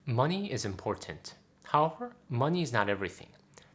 Money is important. However, money is not everything.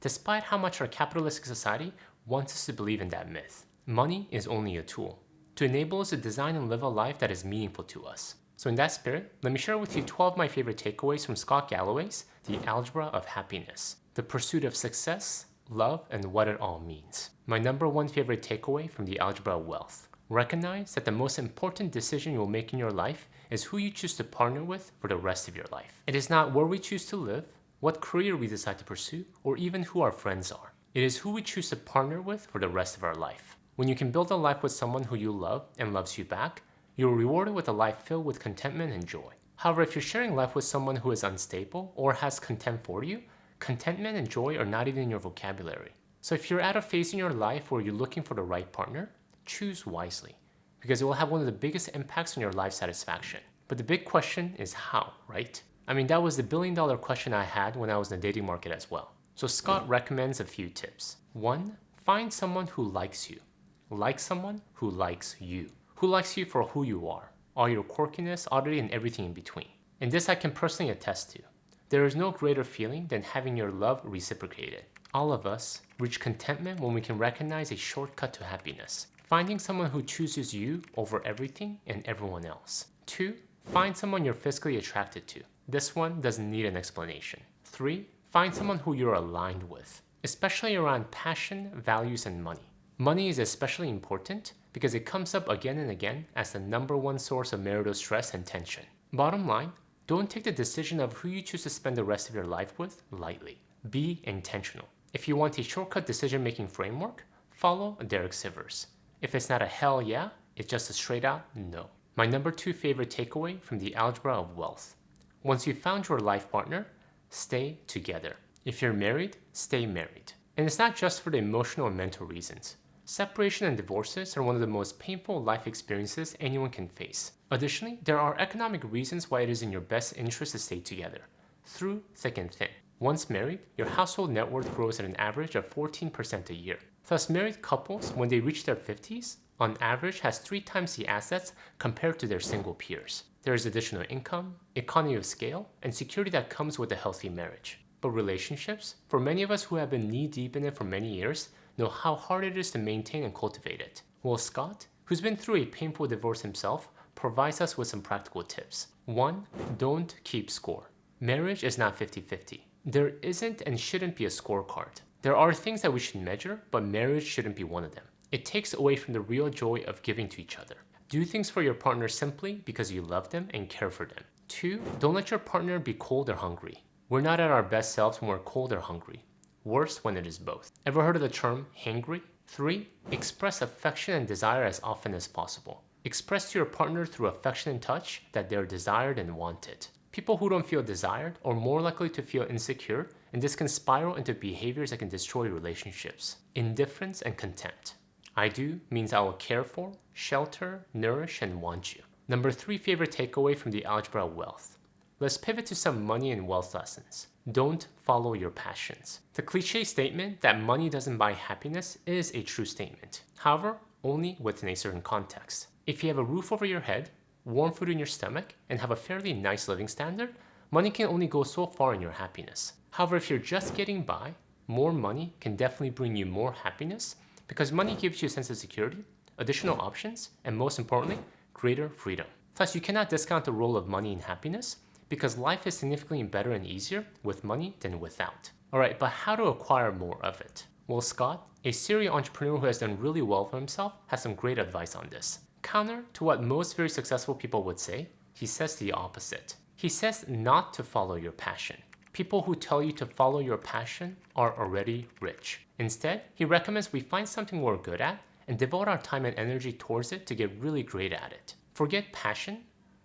Despite how much our capitalistic society wants us to believe in that myth, money is only a tool to enable us to design and live a life that is meaningful to us. So in that spirit, let me share with you 12 of my favorite takeaways from Scott Galloway's The Algebra of Happiness, the pursuit of success, love, and what it all means. My number one favorite takeaway from The Algebra of Wealth. Recognize that the most important decision you will make in your life is who you choose to partner with for the rest of your life. It is not where we choose to live, what career we decide to pursue, or even who our friends are. It is who we choose to partner with for the rest of our life. When you can build a life with someone who you love and loves you back, you are rewarded with a life filled with contentment and joy. However, if you're sharing life with someone who is unstable or has contempt for you, contentment and joy are not even in your vocabulary. So if you're at a phase in your life where you're looking for the right partner, choose wisely, because it will have one of the biggest impacts on your life satisfaction. But the big question is how, right? I mean, that was the billion-dollar question I had when I was in the dating market as well. So Scott recommends a few tips. 1. Find someone who likes you. Like someone who likes you. Who likes you for who you are, all your quirkiness, oddity, and everything in between. And this I can personally attest to. There is no greater feeling than having your love reciprocated. All of us reach contentment when we can recognize a shortcut to happiness. Finding someone who chooses you over everything and everyone else. 2. Find someone you're physically attracted to. This one doesn't need an explanation. 3. Find someone who you're aligned with, especially around passion, values, and money. Money is especially important because it comes up again and again as the number one source of marital stress and tension. Bottom line, don't take the decision of who you choose to spend the rest of your life with lightly. Be intentional. If you want a shortcut decision-making framework, follow Derek Sivers. If it's not a hell yeah, it's just a straight out no. My number 2 favorite takeaway from The Algebra of Wealth. Once you've found your life partner, stay together. If you're married, stay married. And it's not just for the emotional and mental reasons. Separation and divorces are one of the most painful life experiences anyone can face. Additionally, there are economic reasons why it is in your best interest to stay together, through thick and thin. Once married, your household net worth grows at an average of 14% a year. Thus, married couples, when they reach their 50s, on average has 3 times the assets compared to their single peers. There is additional income, economy of scale, and security that comes with a healthy marriage. But relationships, for many of us who have been knee-deep in it for many years, know how hard it is to maintain and cultivate it. Well, Scott, who's been through a painful divorce himself, provides us with some practical tips. 1. Don't keep score. Marriage is not 50-50. There isn't and shouldn't be a scorecard. There are things that we should measure, but marriage shouldn't be one of them. It takes away from the real joy of giving to each other. Do things for your partner simply because you love them and care for them. 2. Don't let your partner be cold or hungry. We're not at our best selves when we're cold or hungry. Worse when it is both. Ever heard of the term hangry? 3. Express affection and desire as often as possible. Express to your partner through affection and touch that they're desired and wanted. People who don't feel desired are more likely to feel insecure, and this can spiral into behaviors that can destroy relationships. Indifference and contempt. I do means I will care for, shelter, nourish, and want you. Number 3 favorite takeaway from The Algebra of Wealth. Let's pivot to some money and wealth lessons. Don't follow your passions. The cliche statement that money doesn't buy happiness is a true statement. However, only within a certain context. If you have a roof over your head, warm food in your stomach, and have a fairly nice living standard, money can only go so far in your happiness. However, if you're just getting by, more money can definitely bring you more happiness because money gives you a sense of security, additional options, and most importantly, greater freedom. Plus, you cannot discount the role of money in happiness because life is significantly better and easier with money than without. Alright, but how to acquire more of it? Well, Scott, a serial entrepreneur who has done really well for himself, has some great advice on this. Counter to what most very successful people would say, he says the opposite. He says not to follow your passion. People who tell you to follow your passion are already rich. Instead, he recommends we find something we're good at and devote our time and energy towards it to get really great at it. Forget passion.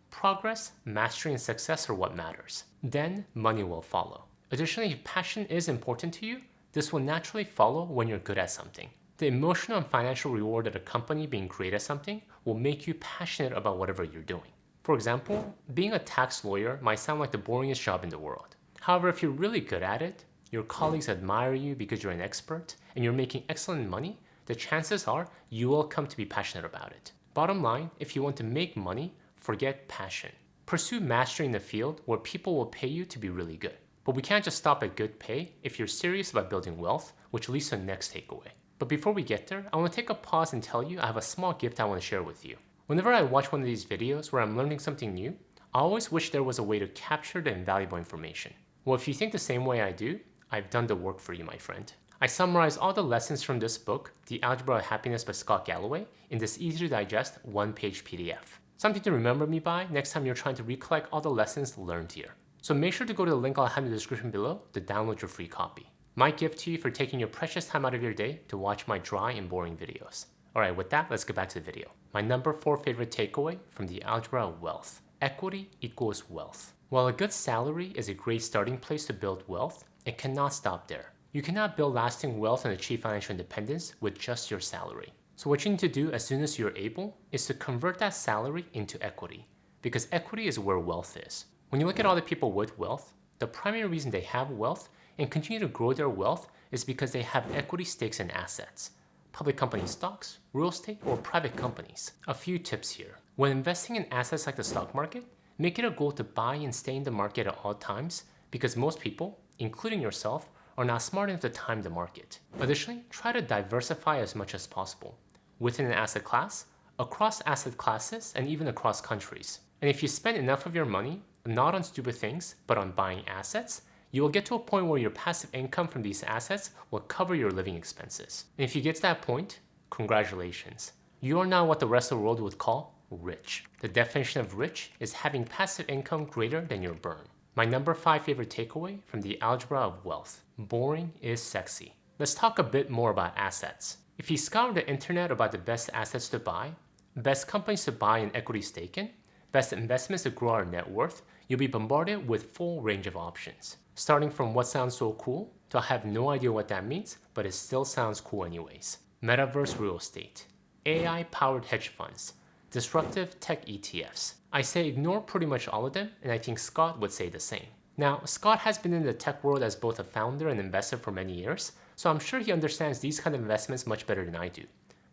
Progress, mastery, and success are what matters. Then money will follow. Additionally, if passion is important to you, this will naturally follow when you're good at something. The emotional and financial reward that accompany being great at something will make you passionate about whatever you're doing. For example, being a tax lawyer might sound like the boringest job in the world. However, if you're really good at it, your colleagues admire you because you're an expert, and you're making excellent money, the chances are you will come to be passionate about it. Bottom line, if you want to make money, forget passion. Pursue mastery in the field where people will pay you to be really good. But we can't just stop at good pay if you're serious about building wealth, which leads to the next takeaway. But before we get there, I want to take a pause and tell you I have a small gift I want to share with you. Whenever I watch one of these videos where I'm learning something new, I always wish there was a way to capture the invaluable information. Well, if you think the same way I do, I've done the work for you, my friend. I summarize all the lessons from this book, The Algebra of Happiness by Scott Galloway, in this easy-to-digest one-page PDF. Something to remember me by next time you're trying to recollect all the lessons learned here. So make sure to go to the link I'll have in the description below to download your free copy. My gift to you for taking your precious time out of your day to watch my dry and boring videos. Alright, with that, let's get back to the video. My number 4 favorite takeaway from the Algebra of Wealth. Equity equals wealth. While a good salary is a great starting place to build wealth, it cannot stop there. You cannot build lasting wealth and achieve financial independence with just your salary. So what you need to do as soon as you're able is to convert that salary into equity, because equity is where wealth is. When you look at all the people with wealth, the primary reason they have wealth and continue to grow their wealth is because they have equity stakes in assets. Public company stocks, real estate, or private companies. A few tips here. When investing in assets like the stock market, make it a goal to buy and stay in the market at all times, because most people, including yourself, are not smart enough to time the market. Additionally, try to diversify as much as possible, within an asset class, across asset classes, and even across countries. And if you spend enough of your money, not on stupid things, but on buying assets, you will get to a point where your passive income from these assets will cover your living expenses. And if you get to that point, congratulations. You are now what the rest of the world would call rich. The definition of rich is having passive income greater than your burn. My number 5 favorite takeaway from the Algebra of Wealth. Boring is sexy. Let's talk a bit more about assets. If you scour the internet about the best assets to buy, best companies to buy an equity stake in, best investments to grow our net worth, you'll be bombarded with full range of options. Starting from what sounds so cool to I have no idea what that means, but it still sounds cool anyways. Metaverse real estate, AI-powered hedge funds, disruptive tech ETFs. I say ignore pretty much all of them, and I think Scott would say the same. Now, Scott has been in the tech world as both a founder and investor for many years, so I'm sure he understands these kind of investments much better than I do.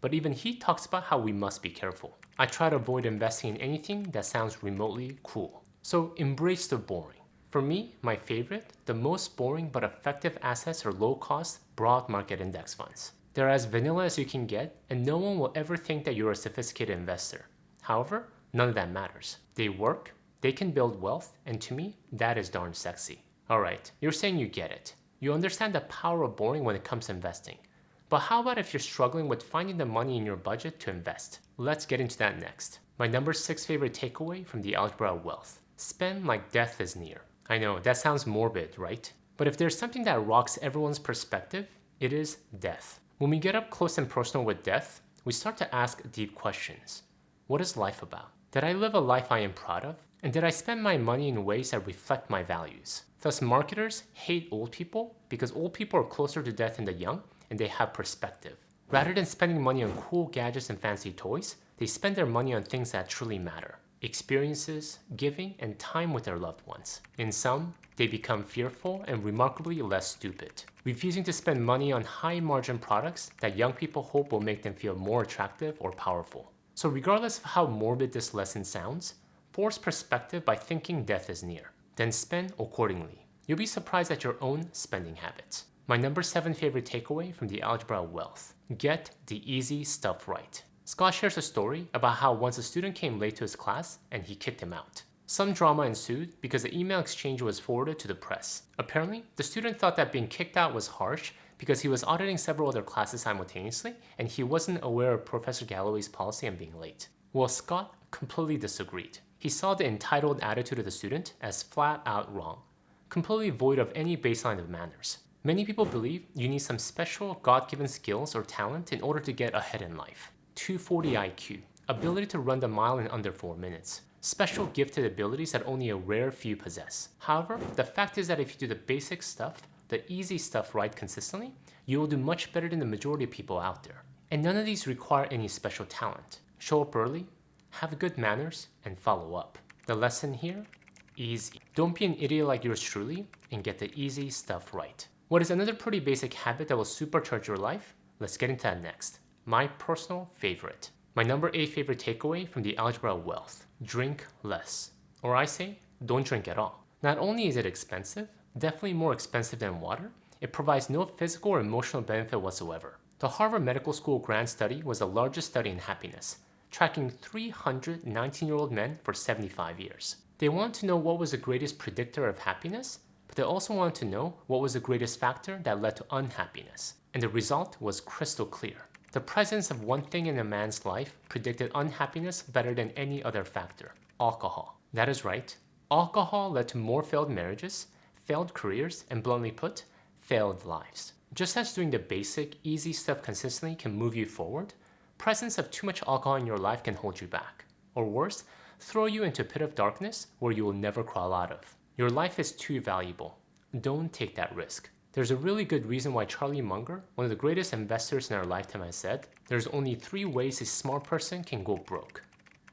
But even he talks about how we must be careful. I try to avoid investing in anything that sounds remotely cool. So embrace the boring. For me, my favorite, the most boring but effective assets are low-cost, broad market index funds. They're as vanilla as you can get, and no one will ever think that you're a sophisticated investor. However, none of that matters. They work, they can build wealth, and to me, that is darn sexy. Alright, you're saying you get it. You understand the power of boring when it comes to investing. But how about if you're struggling with finding the money in your budget to invest? Let's get into that next. My number 6 favorite takeaway from the Algebra of Wealth. Spend like death is near. I know, that sounds morbid, right? But if there's something that rocks everyone's perspective, it is death. When we get up close and personal with death, we start to ask deep questions. What is life about? Did I live a life I am proud of? And did I spend my money in ways that reflect my values? Thus, marketers hate old people because old people are closer to death than the young and they have perspective. Rather than spending money on cool gadgets and fancy toys, they spend their money on things that truly matter. Experiences, giving, and time with their loved ones. In sum, they become fearful and remarkably less stupid, refusing to spend money on high-margin products that young people hope will make them feel more attractive or powerful. So regardless of how morbid this lesson sounds, force perspective by thinking death is near. Then spend accordingly. You'll be surprised at your own spending habits. My number 7 favorite takeaway from the Algebra of Wealth. Get the easy stuff right. Scott shares a story about how once a student came late to his class and he kicked him out. Some drama ensued because the email exchange was forwarded to the press. Apparently, the student thought that being kicked out was harsh because he was auditing several other classes simultaneously and he wasn't aware of Professor Galloway's policy on being late. Well, Scott completely disagreed. He saw the entitled attitude of the student as flat out wrong, completely void of any baseline of manners. Many people believe you need some special God-given skills or talent in order to get ahead in life. 240 IQ, ability to run the mile in under 4 minutes, special gifted abilities that only a rare few possess. However, the fact is that if you do the basic stuff, the easy stuff right consistently, you will do much better than the majority of people out there. And none of these require any special talent. Show up early, have good manners, and follow up. The lesson here? Easy. Don't be an idiot like yours truly and get the easy stuff right. What is another pretty basic habit that will supercharge your life? Let's get into that next. My personal favorite. My number 8 favorite takeaway from the Algebra of Wealth. Drink less. Or I say, don't drink at all. Not only is it expensive, definitely more expensive than water, it provides no physical or emotional benefit whatsoever. The Harvard Medical School Grand Study was the largest study in happiness, tracking 300 19-year-old men for 75 years. They wanted to know what was the greatest predictor of happiness, but they also wanted to know what was the greatest factor that led to unhappiness. And the result was crystal clear. The presence of one thing in a man's life predicted unhappiness better than any other factor: alcohol. That is right. Alcohol led to more failed marriages, failed careers, and bluntly put, failed lives. Just as doing the basic, easy stuff consistently can move you forward, presence of too much alcohol in your life can hold you back. Or worse, throw you into a pit of darkness where you will never crawl out of. Your life is too valuable. Don't take that risk. There's a really good reason why Charlie Munger, one of the greatest investors in our lifetime, has said, there's only 3 ways a smart person can go broke: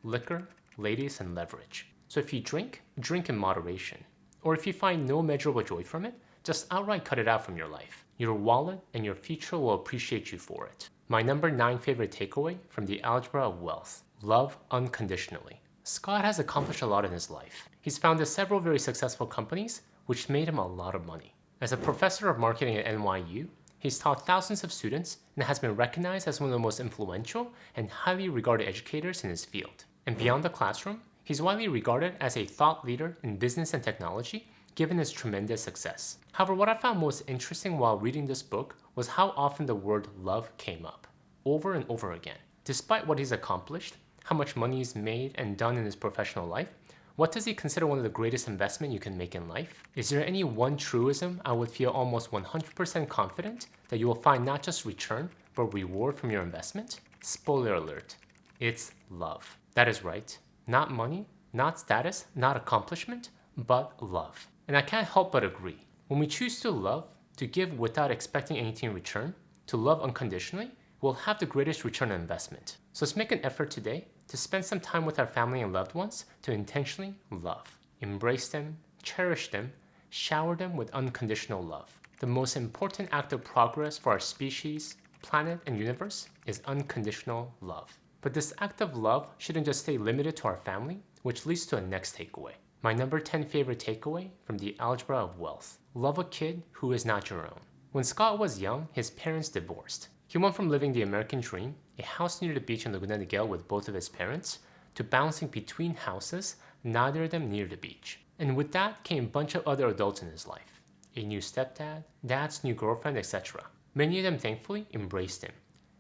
liquor, ladies, and leverage. So if you drink, drink in moderation. Or if you find no measurable joy from it, just outright cut it out from your life. Your wallet and your future will appreciate you for it. My number 9 favorite takeaway from the Algebra of Wealth: love unconditionally. Scott has accomplished a lot in his life. He's founded several very successful companies, which made him a lot of money. As a professor of marketing at NYU, he's taught thousands of students and has been recognized as one of the most influential and highly regarded educators in his field. And beyond the classroom, he's widely regarded as a thought leader in business and technology, given his tremendous success. However, what I found most interesting while reading this book was how often the word love came up, over and over again. Despite what he's accomplished, how much money he's made and done in his professional life, what does he consider one of the greatest investments you can make in life? Is there any one truism I would feel almost 100% confident that you will find not just return, but reward from your investment? Spoiler alert, it's love. That is right, not money, not status, not accomplishment, but love. And I can't help but agree. When we choose to love, to give without expecting anything in return, to love unconditionally, we'll have the greatest return on investment. So let's make an effort today to spend some time with our family and loved ones to intentionally love. Embrace them, cherish them, shower them with unconditional love. The most important act of progress for our species, planet, and universe is unconditional love. But this act of love shouldn't just stay limited to our family, which leads to a next takeaway. My number 10 favorite takeaway from the Algebra of Wealth: love a kid who is not your own. When Scott was young, his parents divorced. He went from living the American dream, a house near the beach in Laguna Niguel with both of his parents, to bouncing between houses, neither of them near the beach. And with that came a bunch of other adults in his life. A new stepdad, dad's new girlfriend, etc. Many of them thankfully embraced him,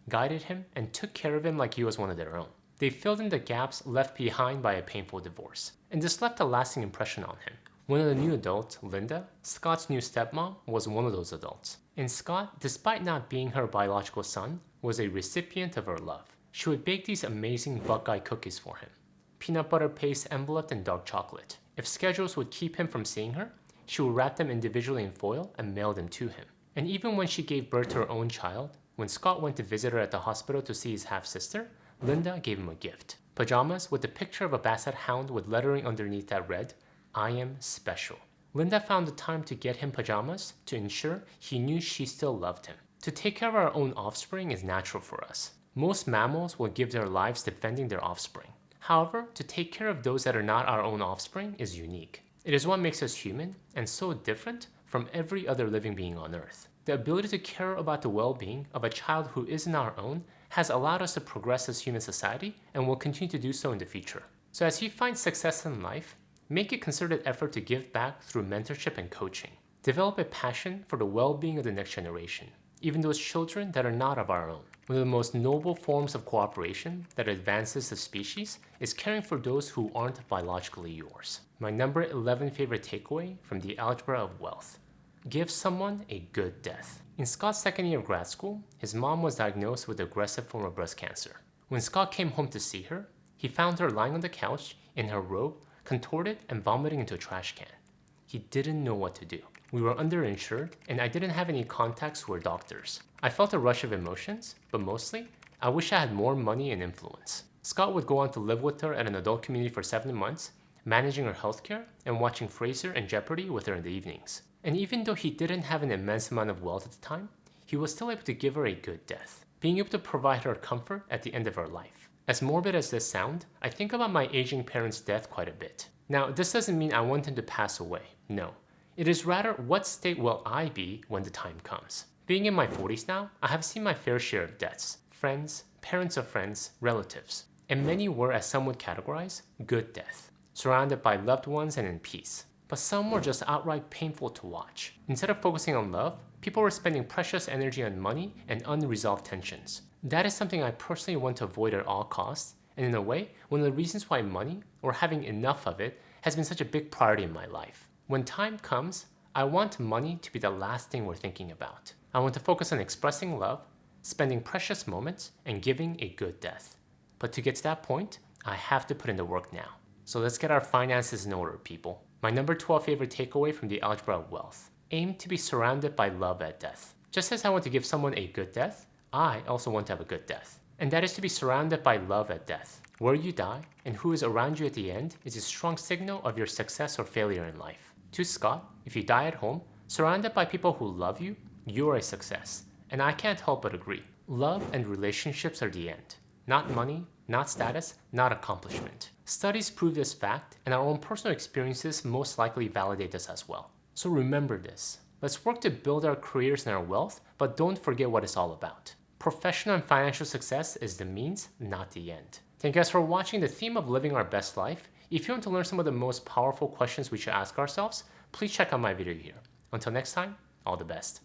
guided him, and took care of him like he was one of their own. They filled in the gaps left behind by a painful divorce. And this left a lasting impression on him. One of the new adults, Linda, Scott's new stepmom, was one of those adults. And Scott, despite not being her biological son, was a recipient of her love. She would bake these amazing Buckeye cookies for him, peanut butter paste enveloped in dark chocolate. If schedules would keep him from seeing her, she would wrap them individually in foil and mail them to him. And even when she gave birth to her own child, when Scott went to visit her at the hospital to see his half-sister, Linda gave him a gift: pajamas with a picture of a basset hound with lettering underneath that read, "I am special." Linda found the time to get him pajamas to ensure he knew she still loved him. To take care of our own offspring is natural for us. Most mammals will give their lives defending their offspring. However, to take care of those that are not our own offspring is unique. It is what makes us human and so different from every other living being on Earth. The ability to care about the well-being of a child who isn't our own has allowed us to progress as human society and will continue to do so in the future. So as you find success in life, make a concerted effort to give back through mentorship and coaching. Develop a passion for the well-being of the next generation, even those children that are not of our own. One of the most noble forms of cooperation that advances the species is caring for those who aren't biologically yours. My number 11 favorite takeaway from the Algebra of Wealth: give someone a good death. In Scott's second year of grad school, his mom was diagnosed with an aggressive form of breast cancer. When Scott came home to see her, he found her lying on the couch in her robe, contorted and vomiting into a trash can. He didn't know what to do. We were underinsured, and I didn't have any contacts who were doctors. I felt a rush of emotions, but mostly, I wish I had more money and influence. Scott would go on to live with her at an adult community for 7 months, managing her healthcare and watching Frasier and Jeopardy with her in the evenings. And even though he didn't have an immense amount of wealth at the time, he was still able to give her a good death, being able to provide her comfort at the end of her life. As morbid as this sounds, I think about my aging parents' death quite a bit. Now, this doesn't mean I want them to pass away. No. It is rather, what state will I be when the time comes? Being in my 40s now, I have seen my fair share of deaths. Friends, parents of friends, relatives. And many were, as some would categorize, good death. Surrounded by loved ones and in peace. But some were just outright painful to watch. Instead of focusing on love, people were spending precious energy on money and unresolved tensions. That is something I personally want to avoid at all costs, and in a way, one of the reasons why money, or having enough of it, has been such a big priority in my life. When time comes, I want money to be the last thing we're thinking about. I want to focus on expressing love, spending precious moments, and giving a good death. But to get to that point, I have to put in the work now. So let's get our finances in order, people. My number 12 favorite takeaway from the Algebra of Wealth. Aim to be surrounded by love at death. Just as I want to give someone a good death, I also want to have a good death. And that is to be surrounded by love at death. Where you die and who is around you at the end is a strong signal of your success or failure in life. To Scott, if you die at home, surrounded by people who love you, you're a success. And I can't help but agree. Love and relationships are the end. Not money, not status, not accomplishment. Studies prove this fact, and our own personal experiences most likely validate this as well. So remember this. Let's work to build our careers and our wealth, but don't forget what it's all about. Professional and financial success is the means, not the end. Thank you guys for watching the theme of living our best life. If you want to learn some of the most powerful questions we should ask ourselves, please check out my video here. Until next time, all the best.